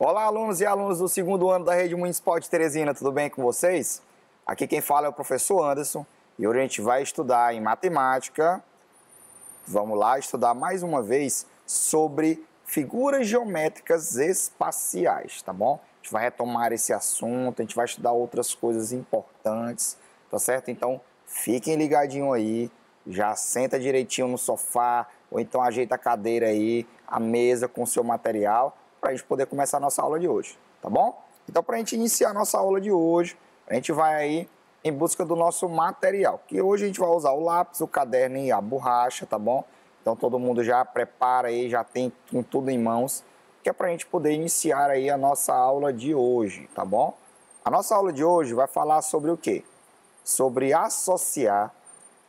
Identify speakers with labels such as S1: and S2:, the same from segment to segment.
S1: Olá, alunos e alunas do segundo ano da Rede Municipal de Teresina, tudo bem com vocês? Aqui quem fala é o professor Anderson e hoje a gente vai estudar em matemática. Vamos lá estudar mais uma vez sobre figuras geométricas espaciais, tá bom? A gente vai retomar esse assunto, a gente vai estudar outras coisas importantes, tá certo? Então, fiquem ligadinhos aí, já senta direitinho no sofá, ou então ajeita a cadeira aí, a mesa com o seu material, para a gente poder começar a nossa aula de hoje, tá bom? Então, para a gente iniciar a nossa aula de hoje, a gente vai aí em busca do nosso material, que hoje a gente vai usar o lápis, o caderno e a borracha, tá bom? Então, todo mundo já prepara aí, já tem tudo em mãos, que é para a gente poder iniciar aí a nossa aula de hoje, tá bom? A nossa aula de hoje vai falar sobre o quê? Sobre associar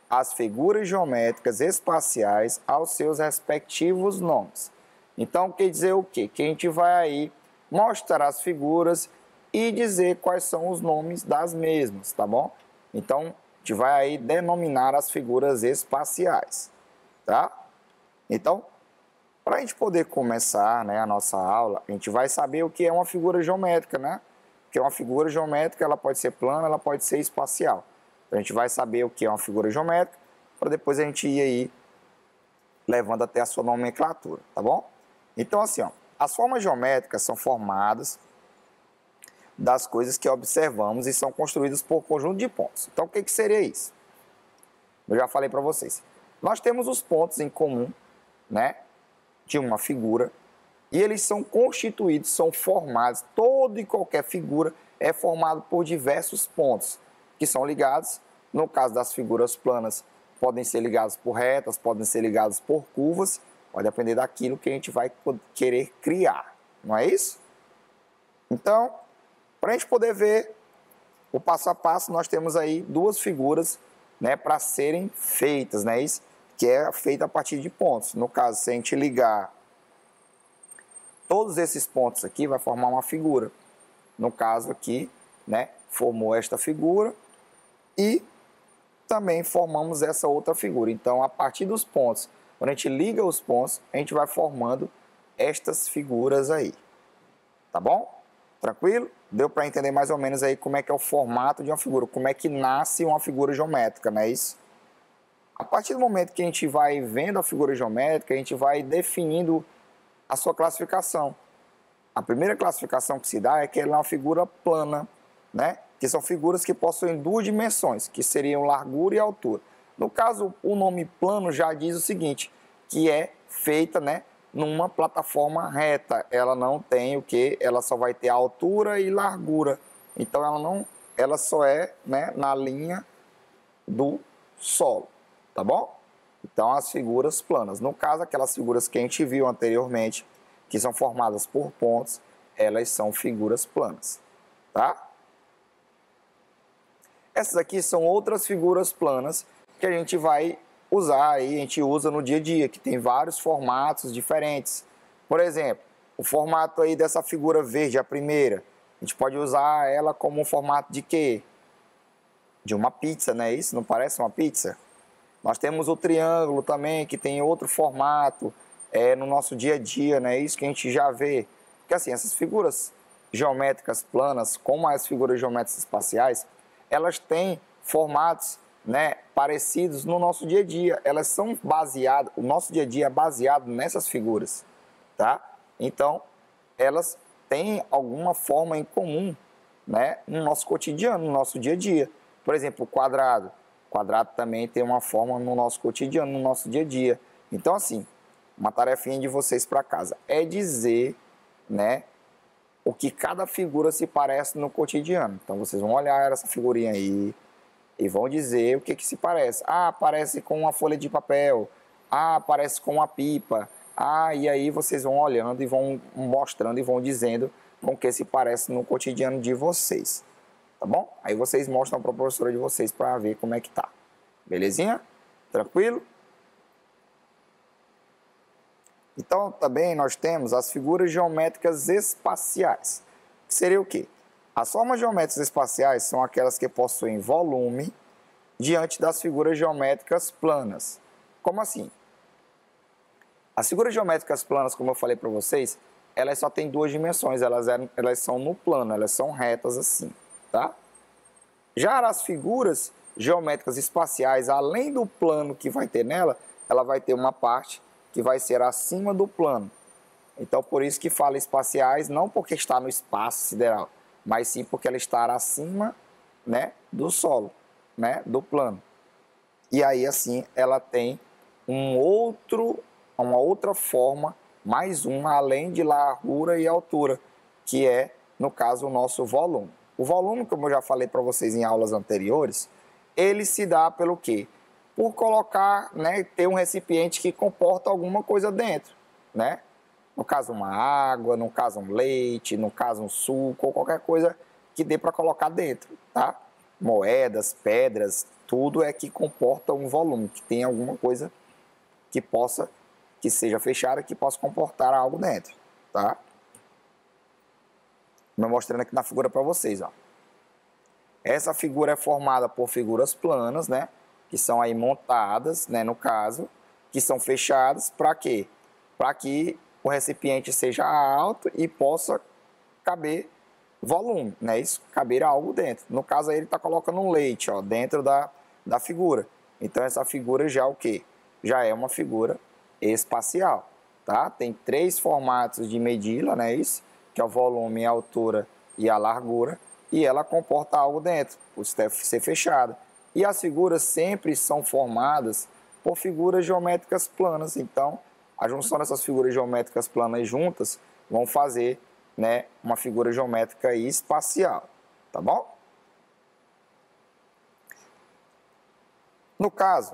S1: as figuras geométricas espaciais aos seus respectivos nomes. Então, quer dizer o quê? Que a gente vai aí mostrar as figuras e dizer quais são os nomes das mesmas, tá bom? Então, a gente vai aí denominar as figuras espaciais, tá? Então, para a gente poder começar, né, a nossa aula, a gente vai saber o que é uma figura geométrica, né? Porque uma figura geométrica, ela pode ser plana, ela pode ser espacial. Então, a gente vai saber o que é uma figura geométrica, para depois a gente ir aí levando até a sua nomenclatura, tá bom? Então, assim, ó, as formas geométricas são formadas das coisas que observamos e são construídas por conjunto de pontos. Então, o que seria isso? Eu já falei para vocês. Nós temos os pontos em comum, né, de uma figura, e eles são constituídos, são formados, toda e qualquer figura é formada por diversos pontos, que são ligados, no caso das figuras planas, podem ser ligados por retas, podem ser ligados por curvas, vai depender daquilo que a gente vai querer criar, não é isso? Então, para a gente poder ver o passo a passo, nós temos aí duas figuras, né, para serem feitas, né, isso? Que é feita a partir de pontos. No caso, se a gente ligar todos esses pontos aqui, vai formar uma figura. No caso aqui, né, formou esta figura e também formamos essa outra figura. Então, a partir dos pontos, quando a gente liga os pontos, a gente vai formando estas figuras aí. Tá bom? Tranquilo? Deu para entender mais ou menos aí como é que é o formato de uma figura, como é que nasce uma figura geométrica, não é isso? A partir do momento que a gente vai vendo a figura geométrica, a gente vai definindo a sua classificação. A primeira classificação que se dá é que ela é uma figura plana, né? Que são figuras que possuem duas dimensões, que seriam largura e altura. No caso, o nome plano já diz o seguinte, que é feita, né, numa plataforma reta. Ela não tem o que? Ela só vai ter altura e largura. Então, ela só é, né, na linha do solo, tá bom? Então, as figuras planas. No caso, aquelas figuras que a gente viu anteriormente, que são formadas por pontos, elas são figuras planas, tá? Essas aqui são outras figuras planas que a gente vai usar aí, a gente usa no dia a dia, que tem vários formatos diferentes. Por exemplo, o formato aí dessa figura verde, a primeira, a gente pode usar ela como um formato de quê? De uma pizza, não é isso? Não parece uma pizza? Nós temos o triângulo também, que tem outro formato no nosso dia a dia, não é isso que a gente já vê? Porque assim, essas figuras geométricas planas, como as figuras geométricas espaciais, elas têm formatos, né, parecidos no nosso dia a dia. Elas são baseadas, o nosso dia a dia é baseado nessas figuras, tá? Então, elas têm alguma forma em comum, né, no nosso cotidiano, no nosso dia a dia. Por exemplo, o quadrado. O quadrado também tem uma forma no nosso cotidiano, no nosso dia a dia. Então, assim, uma tarefinha de vocês para casa é dizer, né, o que cada figura se parece no cotidiano. Então, vocês vão olhar essa figurinha aí e vão dizer o que se parece. Ah, parece com uma folha de papel. Ah, parece com uma pipa. Ah, e aí vocês vão olhando e vão mostrando e vão dizendo com o que se parece no cotidiano de vocês. Tá bom? Aí vocês mostram para a professora de vocês para ver como é que tá. Belezinha? Tranquilo? Então, também nós temos as figuras geométricas espaciais. Que seria o quê? As formas geométricas espaciais são aquelas que possuem volume diante das figuras geométricas planas. Como assim? As figuras geométricas planas, como eu falei para vocês, elas só têm duas dimensões, elas são no plano, elas são retas assim, tá? Já as figuras geométricas espaciais, além do plano que vai ter nela, ela vai ter uma parte que vai ser acima do plano. Então, por isso que fala espaciais, não porque está no espaço sideral, mas sim porque ela está acima, né, do solo, né, do plano. E aí, assim, ela tem uma outra forma, mais uma, além de largura e altura, que é, no caso, o nosso volume. O volume, como eu já falei para vocês em aulas anteriores, ele se dá pelo quê? Por colocar, né, ter um recipiente que comporta alguma coisa dentro, né? No caso, uma água, no caso, um leite, no caso, um suco, ou qualquer coisa que dê para colocar dentro, tá? Moedas, pedras, tudo é que comporta um volume, que tem alguma coisa que seja fechada, que possa comportar algo dentro, tá? Estou mostrando aqui na figura para vocês, ó. Essa figura é formada por figuras planas, né? Que são aí montadas, né? No caso, que são fechadas para quê? Para que o recipiente seja alto e possa caber volume, né? Isso, caber algo dentro. No caso aí ele está colocando um leite, ó, dentro da figura. Então essa figura já é o quê? Já é uma figura espacial, tá? Tem três formatos de medida, né? Isso, que é o volume, a altura e a largura, e ela comporta algo dentro, por ser fechada. E as figuras sempre são formadas por figuras geométricas planas. Então, a junção dessas figuras geométricas planas juntas vão fazer, né, uma figura geométrica espacial, tá bom? No caso,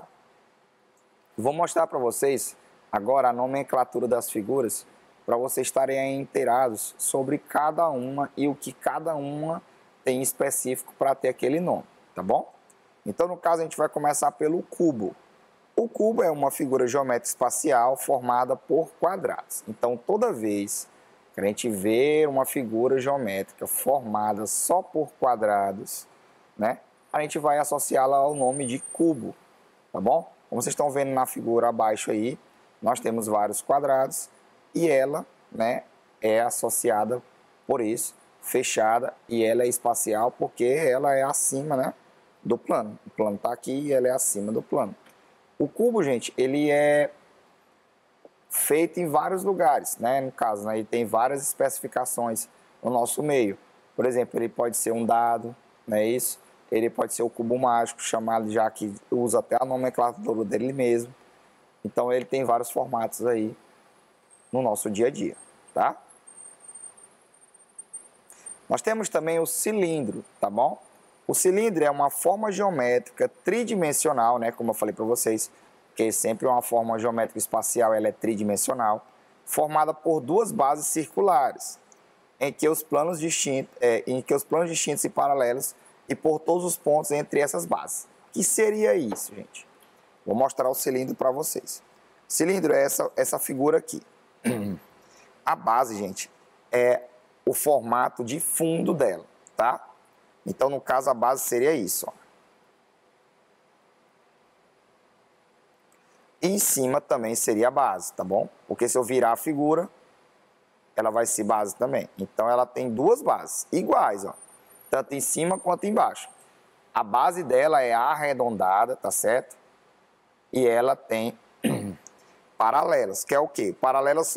S1: vou mostrar para vocês agora a nomenclatura das figuras para vocês estarem inteirados sobre cada uma e o que cada uma tem específico para ter aquele nome, tá bom? Então, no caso, a gente vai começar pelo cubo. O cubo é uma figura geométrica espacial formada por quadrados. Então, toda vez que a gente vê uma figura geométrica formada só por quadrados, né, a gente vai associá-la ao nome de cubo, tá bom? Como vocês estão vendo na figura abaixo aí, nós temos vários quadrados e ela, né, é associada por isso, fechada, e ela é espacial porque ela é acima, né, do plano. O plano está aqui e ela é acima do plano. O cubo, gente, ele é feito em vários lugares, né? No caso, né, ele tem várias especificações no nosso meio. Por exemplo, ele pode ser um dado, não é isso? Ele pode ser o cubo mágico, chamado já que usa até a nomenclatura dele mesmo. Então, ele tem vários formatos aí no nosso dia a dia, tá? Nós temos também o cilindro, tá bom? O cilindro é uma forma geométrica tridimensional, né? Como eu falei para vocês, que sempre uma forma geométrica espacial, ela é tridimensional, formada por duas bases circulares, em que os planos distintos e paralelos e por todos os pontos entre essas bases. O que seria isso, gente? Vou mostrar o cilindro para vocês. O cilindro é essa figura aqui. A base, gente, é o formato de fundo dela, tá? Então, no caso, a base seria isso, ó. E em cima também seria a base, tá bom? Porque se eu virar a figura, ela vai ser base também. Então, ela tem duas bases iguais, ó. Tanto em cima quanto embaixo. A base dela é arredondada, tá certo? E ela tem paralelas, que é o quê? Paralelas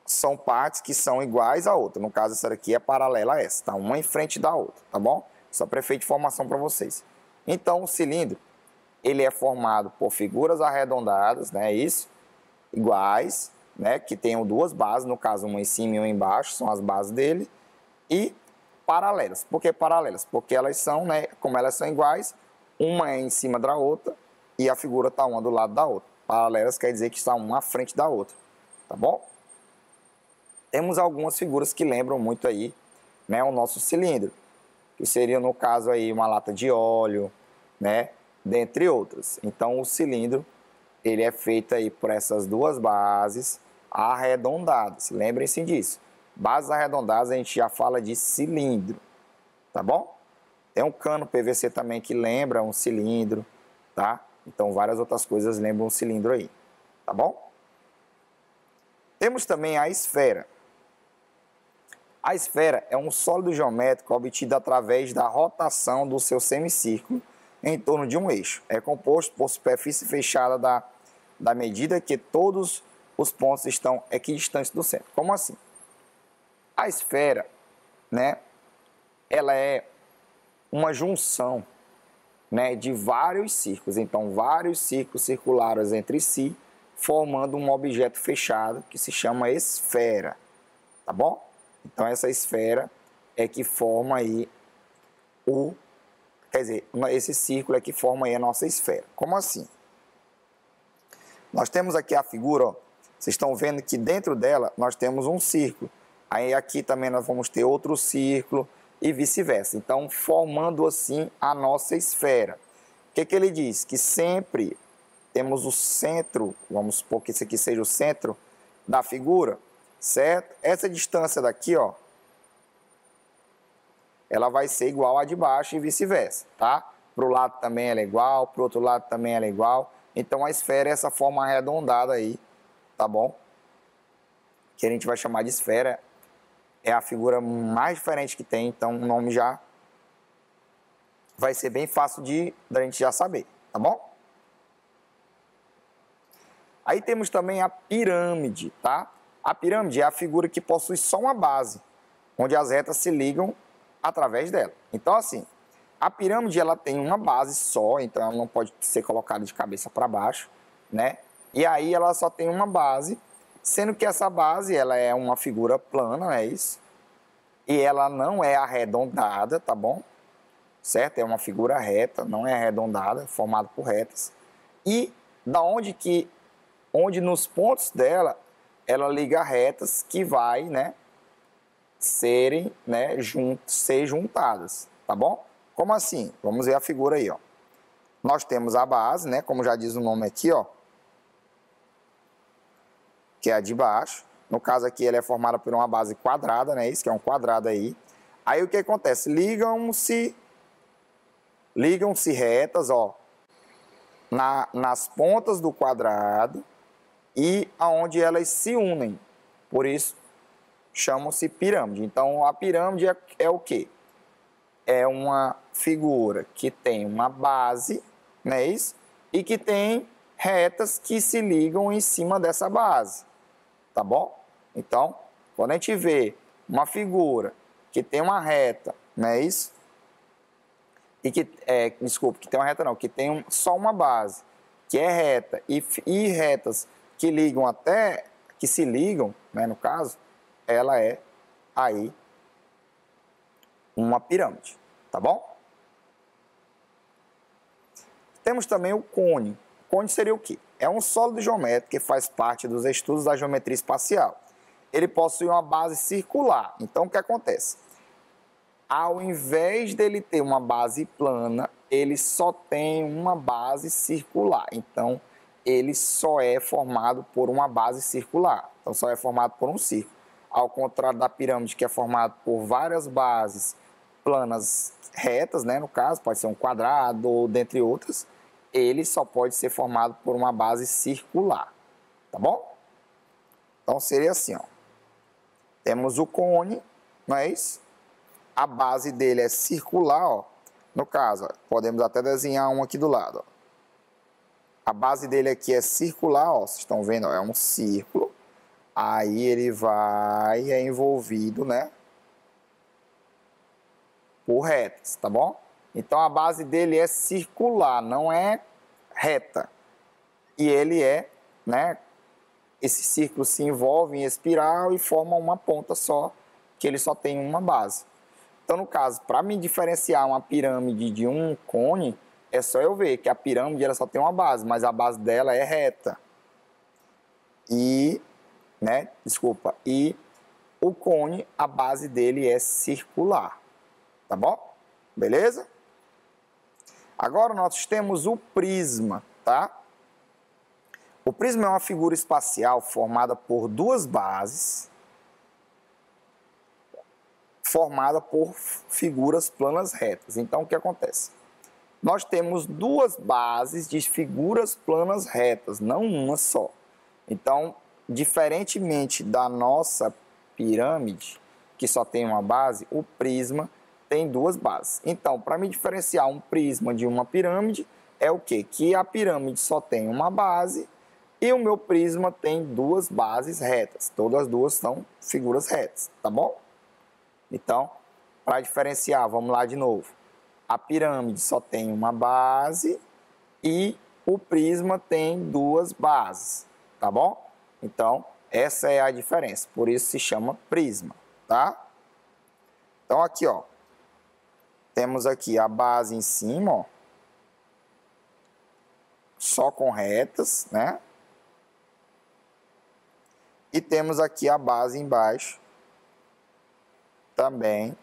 S1: são partes que são iguais à outra. No caso, essa daqui é paralela a essa, tá? Uma em frente da outra, tá bom? Só para efeito de informação para vocês. Então, o cilindro, ele é formado por figuras arredondadas, né? Isso, iguais, né? Que tenham duas bases, no caso, uma em cima e uma embaixo, são as bases dele. E paralelas. Por que paralelas? Porque elas são, né? Como elas são iguais, uma é em cima da outra e a figura está uma do lado da outra. Paralelas quer dizer que está uma à frente da outra, tá bom? Temos algumas figuras que lembram muito aí, né, o nosso cilindro, que seria, no caso, aí, uma lata de óleo, né, dentre outras. Então, o cilindro, ele é feito aí por essas duas bases arredondadas. Lembrem-se disso. Bases arredondadas, a gente já fala de cilindro, tá bom? Tem um cano PVC também que lembra um cilindro, tá? Então, várias outras coisas lembram um cilindro aí, tá bom? Temos também a esfera. A esfera é um sólido geométrico obtido através da rotação do seu semicírculo em torno de um eixo. É composto por superfície fechada da medida que todos os pontos estão equidistantes do centro. Como assim? A esfera, né, ela é uma junção, né, de vários círculos. Então, vários círculos circulares entre si, formando um objeto fechado que se chama esfera, tá bom? Então, essa esfera é que forma aí esse círculo é que forma aí a nossa esfera. Como assim? Nós temos aqui a figura, ó, vocês estão vendo que dentro dela nós temos um círculo. Aí aqui também nós vamos ter outro círculo e vice-versa. Então, formando assim a nossa esfera. O que ele diz? Que sempre temos o centro, vamos supor que esse aqui seja o centro da figura, certo? Essa distância daqui, ó, ela vai ser igual à de baixo e vice-versa, tá? Para o lado também ela é igual, para o outro lado também ela é igual. Então, a esfera é essa forma arredondada aí, tá bom? Que a gente vai chamar de esfera. É a figura mais diferente que tem, então o nome já vai ser bem fácil da gente já saber, tá bom? Aí temos também a pirâmide, tá? A pirâmide é a figura que possui só uma base, onde as retas se ligam através dela. Então, assim, a pirâmide ela tem uma base só, então ela não pode ser colocada de cabeça para baixo, né? E aí ela só tem uma base, sendo que essa base ela é uma figura plana, é isso? E ela não é arredondada, tá bom? Certo? É uma figura reta, não é arredondada, formada por retas. E onde nos pontos dela, ela liga retas que vai, né, ser juntadas, tá bom? Como assim? Vamos ver a figura aí, ó. Nós temos a base, né, como já diz o nome aqui, ó, que é a de baixo. No caso aqui, ela é formada por uma base quadrada, né? Isso que é um quadrado aí. Aí o que acontece? Ligam-se retas, ó, nas pontas do quadrado e aonde elas se unem. Por isso, chamam-se pirâmide. Então, a pirâmide é o quê? É uma figura que tem uma base, né? Isso? E que tem retas que se ligam em cima dessa base. Tá bom? Então, quando a gente vê uma figura que tem uma reta, não é isso? E que tem uma reta não, que tem só uma base, que é reta, e retas que ligam que se ligam, né, no caso, ela é aí uma pirâmide, tá bom? Temos também o cone. O cone seria o quê? É um sólido geométrico que faz parte dos estudos da geometria espacial. Ele possui uma base circular. Então, o que acontece? Ao invés dele ter uma base plana, ele só tem uma base circular. Então, ele só é formado por uma base circular. Então, só é formado por um círculo. Ao contrário da pirâmide, que é formado por várias bases planas retas, né? No caso, pode ser um quadrado ou dentre outras. Ele só pode ser formado por uma base circular. Tá bom? Então, seria assim, ó. Temos o cone, não é isso? A base dele é circular, ó. No caso, ó, podemos até desenhar um aqui do lado, ó. A base dele aqui é circular, ó. Vocês estão vendo, ó, é um círculo. Aí ele é envolvido, né, por retas, tá bom? Então, a base dele é circular, não é reta. E ele né, esse círculo se envolve em espiral e forma uma ponta só, que ele só tem uma base. Então, no caso, para me diferenciar uma pirâmide de um cone, é só eu ver que a pirâmide ela só tem uma base, mas a base dela é reta. E o cone, a base dele é circular. Tá bom? Beleza? Agora nós temos o prisma, tá? O prisma é uma figura espacial formada por duas bases, formada por figuras planas retas. Então, o que acontece? Nós temos duas bases de figuras planas retas, não uma só. Então, diferentemente da nossa pirâmide, que só tem uma base, o prisma tem duas bases. Então, para me diferenciar um prisma de uma pirâmide, é o quê? Que a pirâmide só tem uma base e o meu prisma tem duas bases retas. Todas as duas são figuras retas, tá bom? Então, para diferenciar, vamos lá de novo. A pirâmide só tem uma base e o prisma tem duas bases, tá bom? Então, essa é a diferença, por isso se chama prisma, tá? Então, aqui, ó, temos aqui a base em cima, ó, só com retas, né? E temos aqui a base embaixo, também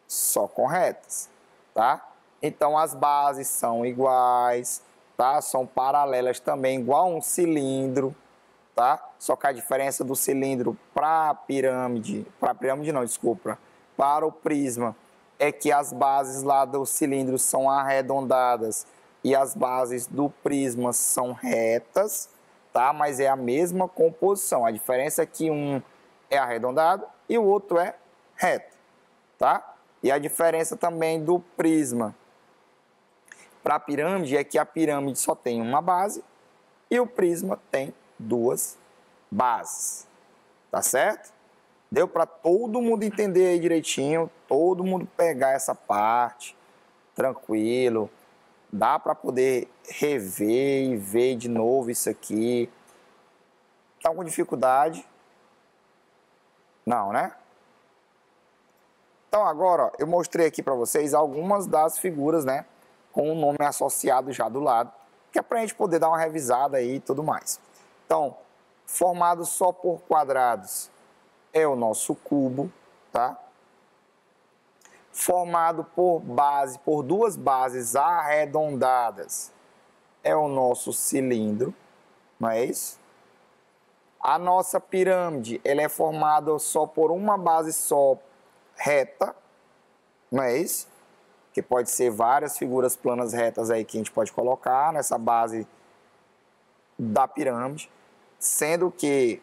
S1: só com retas, tá? Então, as bases são iguais, tá? São paralelas também, igual a um cilindro, tá? Só que a diferença do cilindro para a pirâmide não, desculpa, para o prisma, é que as bases lá do cilindro são arredondadas e as bases do prisma são retas, tá? Mas é a mesma composição. A diferença é que um é arredondado e o outro é reto, tá? E a diferença também do prisma para a pirâmide é que a pirâmide só tem uma base e o prisma tem duas bases, tá certo? Deu para todo mundo entender aí direitinho, todo mundo pegar essa parte, tranquilo. Dá para poder rever e ver de novo isso aqui. Tá com dificuldade? Não, né? Então agora, ó, eu mostrei aqui para vocês algumas das figuras, né? Com o nome associado já do lado, que é para a gente poder dar uma revisada aí e tudo mais. Então, formado só por quadrados é o nosso cubo, tá? Formado por duas bases arredondadas é o nosso cilindro, não é isso? A nossa pirâmide, ela é formada só por uma base só reta, não é isso? Que pode ser várias figuras planas retas aí que a gente pode colocar nessa base da pirâmide, sendo que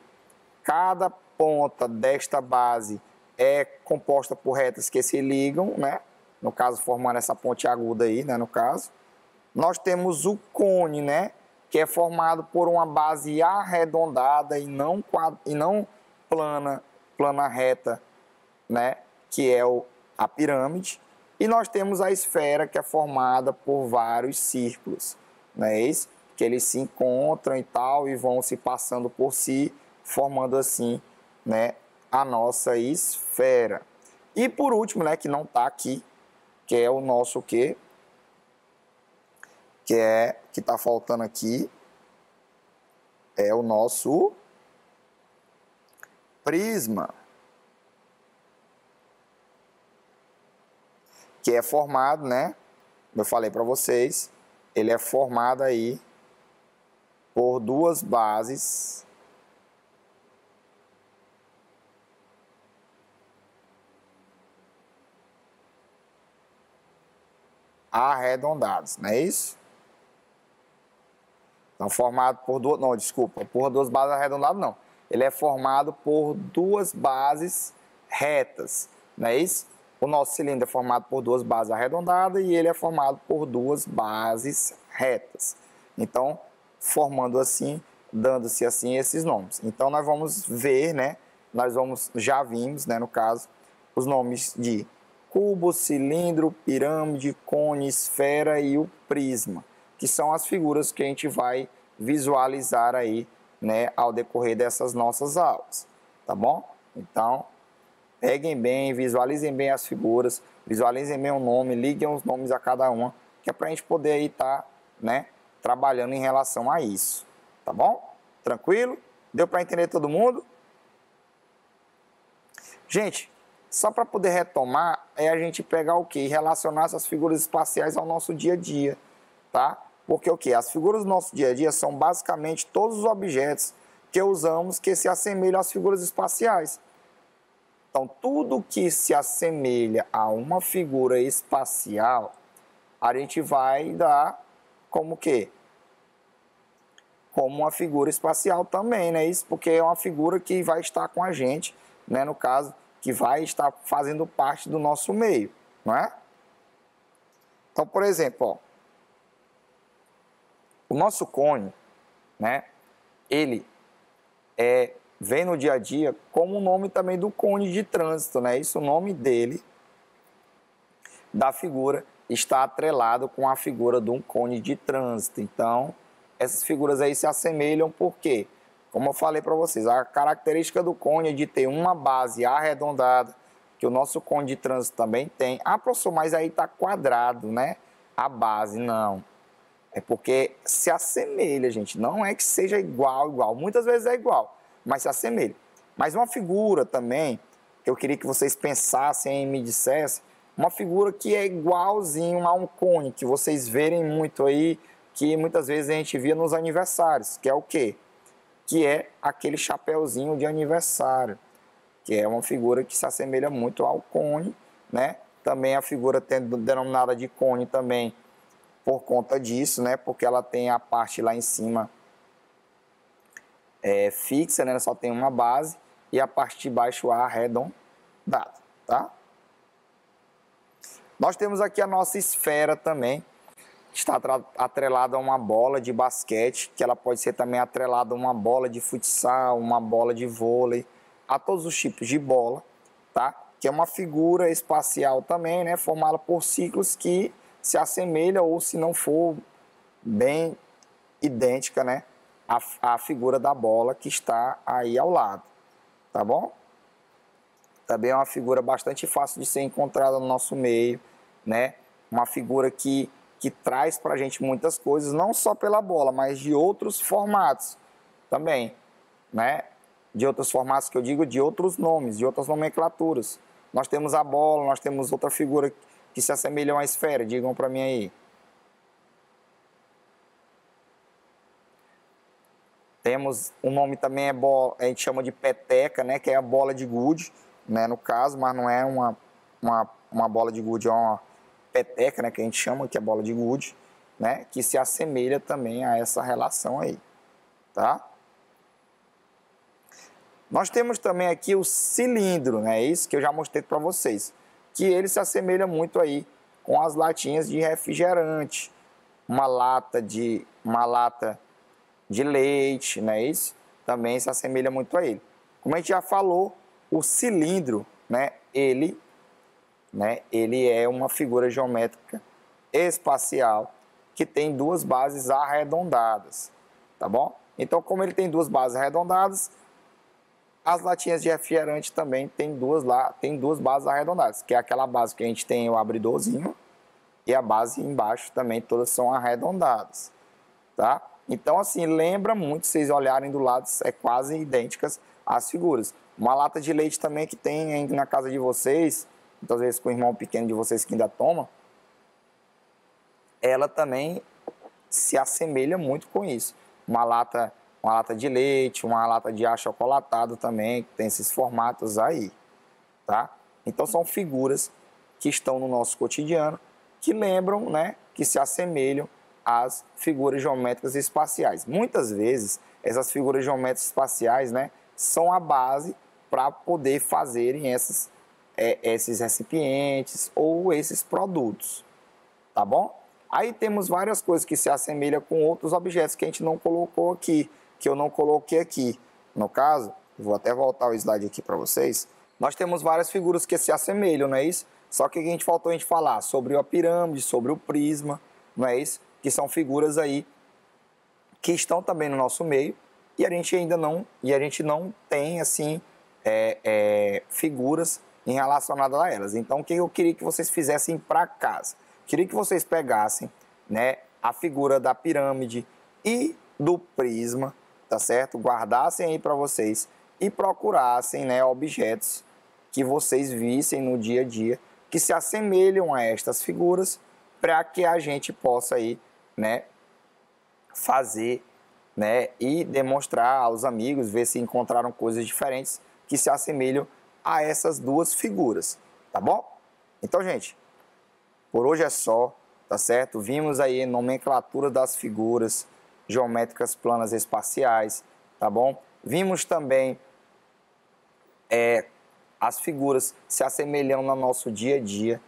S1: cada ponta desta base é composta por retas que se ligam, né? No caso, formando essa ponte aguda aí, né? No caso. Nós temos o cone, né? Que é formado por uma base arredondada e não plana reta, né? Que é a pirâmide. E nós temos a esfera, que é formada por vários círculos, não é isso? Que eles se encontram e tal, e vão se passando por si, formando assim, né, a nossa esfera. E por último, né, que não está aqui, que é o nosso quê? Que está faltando aqui, é o nosso prisma, que é formado, né, como eu falei para vocês, ele é formado aí por duas bases arredondadas, não é isso? Então, formado por duas, não, desculpa, por duas bases arredondadas não. Ele é formado por duas bases retas, não é isso? O nosso cilindro é formado por duas bases arredondadas e ele é formado por duas bases retas. Então, formando assim, dando-se assim esses nomes. Então, nós vamos ver, né? Já vimos, né, no caso, os nomes de cubo, cilindro, pirâmide, cone, esfera e o prisma, que são as figuras que a gente vai visualizar aí, né, ao decorrer dessas nossas aulas, tá bom? Então, peguem bem, visualizem bem as figuras, visualizem bem o nome, liguem os nomes a cada uma, que é para a gente poder aí estar, né, trabalhando em relação a isso, tá bom? Tranquilo? Deu para entender todo mundo? Gente, só para poder retomar, é a gente pegar o quê? Relacionar essas figuras espaciais ao nosso dia a dia, tá? Porque o quê? As figuras do nosso dia a dia são basicamente todos os objetos que usamos que se assemelham às figuras espaciais. Então, tudo que se assemelha a uma figura espacial, a gente vai dar como o quê? Como uma figura espacial também, né? Isso porque é uma figura que vai estar com a gente, né? No caso, que vai estar fazendo parte do nosso meio, não é? Então, por exemplo, ó, o nosso cone, né, ele vem no dia a dia como o nome também do cone de trânsito, né? Isso, o nome dele, da figura, está atrelado com a figura de um cone de trânsito. Então, essas figuras aí se assemelham porque, como eu falei para vocês, a característica do cone é de ter uma base arredondada, que o nosso cone de trânsito também tem. Ah, professor, mas aí está quadrado, né? A base, não. É porque se assemelha, gente. Não é que seja igual. Muitas vezes é igual, mas se assemelha. Mas uma figura também, que eu queria que vocês pensassem e me dissessem, uma figura que é igualzinho a um cone, que vocês verem muito aí, que muitas vezes a gente via nos aniversários, que é o quê? Que é aquele chapéuzinho de aniversário, que é uma figura que se assemelha muito ao cone, né? Também a figura denominada de cone também, por conta disso, né? Porque ela tem a parte lá em cima fixa, né? Só tem uma base, e a parte de baixo arredondada, tá? Nós temos aqui a nossa esfera também, que está atrelada a uma bola de basquete, que ela pode ser também atrelada a uma bola de futsal, uma bola de vôlei, a todos os tipos de bola, tá? Que é uma figura espacial também, né? Formada por ciclos que se assemelha, ou se não for bem idêntica, né? A figura da bola que está aí ao lado, tá bom? Também é uma figura bastante fácil de ser encontrada no nosso meio, né? Uma figura que traz para a gente muitas coisas, não só pela bola, mas de outros formatos também, né? De outros formatos que eu digo, de outros nomes, de outras nomenclaturas. Nós temos a bola, nós temos outra figura que se assemelha a uma esfera, digam para mim aí. Temos um nome também, a gente chama de peteca, né? Que é a bola de gude, né, no caso, mas não é uma bola de gude, é uma peteca, né, que a gente chama, que é bola de gude, né, que se assemelha também a essa relação aí, tá? Nós temos também aqui o cilindro, né, isso que eu já mostrei para vocês, que ele se assemelha muito aí com as latinhas de refrigerante, uma lata de leite, né, isso também se assemelha muito a ele. Como a gente já falou, o cilindro, né, ele é uma figura geométrica espacial que tem duas bases arredondadas, tá bom? Então, como ele tem duas bases arredondadas, as latinhas de refrigerante também tem duas bases arredondadas, que é aquela base que a gente tem o abridorzinho e a base embaixo também, todas são arredondadas, tá? Então, assim, lembra muito, se vocês olharem do lado, é quase idênticas às figuras. Uma lata de leite também que tem na casa de vocês, muitas vezes com o irmão pequeno de vocês que ainda toma, ela também se assemelha muito com isso. Uma lata de leite, uma lata de achocolatado também, que tem esses formatos aí, tá? Então, são figuras que estão no nosso cotidiano, que lembram, né, que se assemelham às figuras geométricas espaciais. Muitas vezes, essas figuras geométricas espaciais, né, são a base para poder fazerem esses recipientes ou esses produtos, tá bom? Aí temos várias coisas que se assemelham com outros objetos que a gente não colocou aqui, que eu não coloquei aqui. No caso, vou até voltar o slide aqui para vocês. Nós temos várias figuras que se assemelham, não é isso? Só que a gente faltou a gente falar sobre a pirâmide, sobre o prisma, não é isso? Que são figuras aí que estão também no nosso meio e a gente não tem assim figuras relacionadas a elas. Então, o que eu queria que vocês fizessem para casa? Queria que vocês pegassem, né, a figura da pirâmide e do prisma, tá certo? Guardassem aí para vocês e procurassem, né, objetos que vocês vissem no dia a dia que se assemelham a estas figuras, para que a gente possa aí, né, fazer, né, e demonstrar aos amigos, ver se encontraram coisas diferentes que se assemelham a essas duas figuras, tá bom? Então, gente, por hoje é só, tá certo? Vimos aí a nomenclatura das figuras geométricas planas espaciais, tá bom? Vimos também as figuras se assemelham no nosso dia a dia,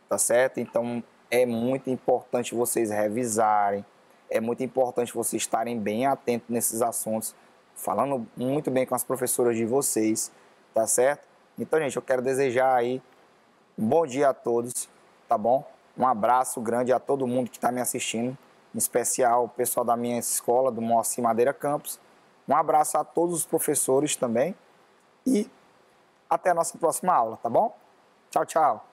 S1: tá certo? Então, é muito importante vocês revisarem, é muito importante vocês estarem bem atentos nesses assuntos, falando muito bem com as professoras de vocês, tá certo? Então, gente, eu quero desejar aí um bom dia a todos, tá bom? Um abraço grande a todo mundo que está me assistindo, em especial o pessoal da minha escola, do Moacir Madeira Campos. Um abraço a todos os professores também e até a nossa próxima aula, tá bom? Tchau, tchau.